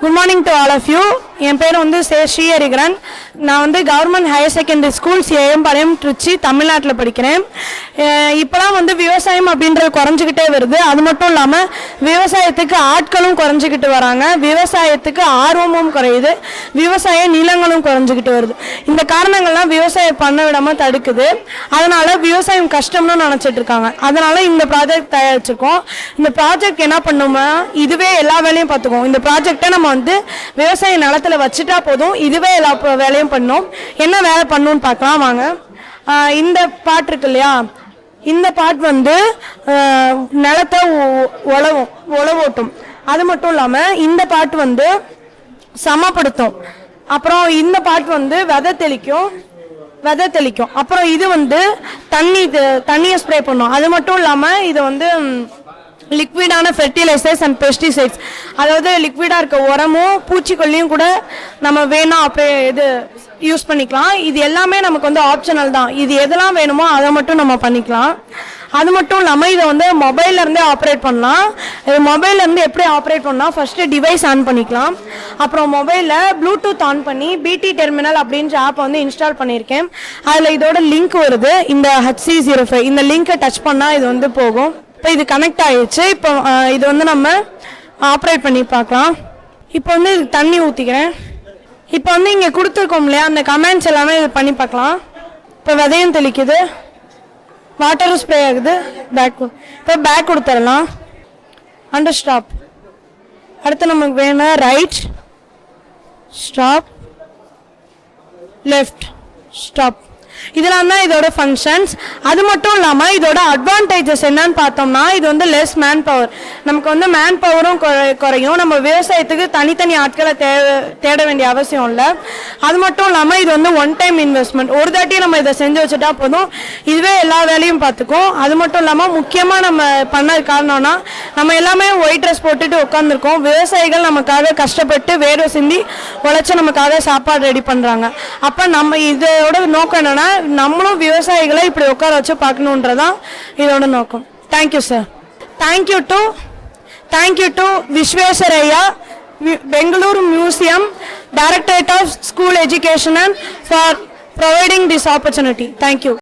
Good morning to all of you. என் பேர் வந்து ஸ்ரீ ஹரிகரன். நான் வந்து government higher secondary school Seyampalayam Trichy தமிழ்நாட்டில் படிக்கிறேன். இப்போலாம் வந்து விவசாயம் அப்படின்றது குறைஞ்சிக்கிட்டே வருது. அது மட்டும் இல்லாமல் விவசாயத்துக்கு ஆட்களும் குறைஞ்சிக்கிட்டு வராங்க, விவசாயத்துக்கு ஆர்வமும் குறையுது, விவசாய நிலங்களும் குறைஞ்சிக்கிட்டு வருது. இந்த காரணங்கள்லாம் விவசாயம் பண்ண விடாமல் தடுக்குது. அதனால விவசாயம் கஷ்டம்னு நினச்சிட்டு இருக்காங்க. அதனால இந்த ப்ராஜெக்ட் தயாரிச்சிருக்கோம். இந்த ப்ராஜெக்ட் என்ன பண்ணுமா, இதுவே எல்லா வேலையும் பார்த்துக்கோம். இந்த ப்ராஜெக்டை நம்ம வந்து விவசாய நிலத்தில் வச்சுட்டா போதும், இதுவே எல்லா வேலையும் பண்ணும். என்ன வேலை பண்ணணும்னு பார்க்கலாம் வாங்க. இந்த பாட்டு இருக்கு இல்லையா, இந்த பாட்டு வந்து நிலத்தை உழவோட்டும். அது மட்டும் இல்லாமல் இந்த பாட்டு வந்து சமப்படுத்தும். அப்புறம் இந்த பாட்டு வந்து விதை தெளிக்கும். அப்புறம் இது வந்து தண்ணியை ஸ்ப்ரே பண்ணும். அது மட்டும் இல்லாமல் இது வந்து லிக்விடான ஃபெர்டிலைசர்ஸ் அண்ட் பெஸ்டிசைட்ஸ், அதாவது லிக்விடாக இருக்க உரமும் பூச்சிக்கொல்லியும் கூட நம்ம வேணாம் அப்படியே இது யூஸ் பண்ணிக்கலாம். இது எல்லாமே நமக்கு வந்து ஆப்ஷனல் தான். இது எதெல்லாம் வேணுமோ அதை மட்டும் நம்ம பண்ணிக்கலாம். அது மட்டும் இல்லாமல் இதை வந்து மொபைல்லேருந்தே ஆப்ரேட் பண்ணலாம். மொபைல்லேருந்து எப்படி ஆப்ரேட் பண்ணால் ஃபஸ்ட்டு டிவைஸ் ஆன் பண்ணிக்கலாம். அப்புறம் மொபைலில் ப்ளூடூத் ஆன் பண்ணி பிடி டெர்மினல் அப்படின்ற ஆப்பை வந்து இன்ஸ்டால் பண்ணியிருக்கேன். அதில் இதோட லிங்க் வருது, இந்த HC05. இந்த லிங்கை டச் பண்ணால் இது வந்து போகும். இப்போ இது கனெக்ட் ஆகிடுச்சு. இப்போ இது வந்து நம்ம ஆப்ரேட் பண்ணி பார்க்கலாம். இப்போ வந்து இது தண்ணி ஊற்றிக்கிறேன். இப்போ வந்து இங்கே கொடுத்துருக்கோம் இல்லையா, அந்த கமெண்ட்ஸ் எல்லாமே இது பண்ணி பார்க்கலாம். இப்போ விதையும் தெளிக்குது, வாட்டரும் ஸ்ப்ரே ஆகுது. இப்போ பேக் கொடுத்துடலாம். Under stop. அடுத்து நமக்கு வேணும் ரைட் ஸ்டாப், லெஃப்ட் ஸ்டாப். இதெல்லாம் தான் இதோட ஃபங்க்ஷன்ஸ். அது மட்டும் இல்லாமல் இதோட அட்வான்டேஜஸ் என்னன்னு பார்த்தோம்னா, இது வந்து லெஸ் மேன் பவர். நமக்கு வந்து மேன் பவரும் குறையும். நம்ம விவசாயத்துக்கு தனித்தனி ஆட்களை தேட வேண்டிய அவசியம் இல்லை. அது மட்டும் இல்லாமல் இது வந்து ஒன் டைம் இன்வெஸ்ட்மெண்ட். ஒரு தாட்டி நம்ம இதை செஞ்சு வச்சுட்டா போதும், இதுவே எல்லா வேலையும் பார்த்துக்கும். அது மட்டும் இல்லாமல் முக்கியமாக நம்ம பண்ண காரணம்னா, நம்ம எல்லாமே ஒயிட் ட்ரெஸ் போட்டுட்டு உட்காந்துருக்கோம். விவசாயிகள் நமக்காக கஷ்டப்பட்டு வேர்வை சிந்தி உழைச்சி நமக்காக சாப்பாடு ரெடி பண்ணுறாங்க. அப்போ நம்ம இதோட நோக்கம் என்னன்னா, நம்மளும் விவசாயிகளை இப்படி உட்கார வச்சு பார்க்கணுன்றதான் இதோட நோக்கம். Thank you sir. Thank you to Visvesvaraya, Bangalore museum, directorate of school education, for providing this opportunity. Thank you.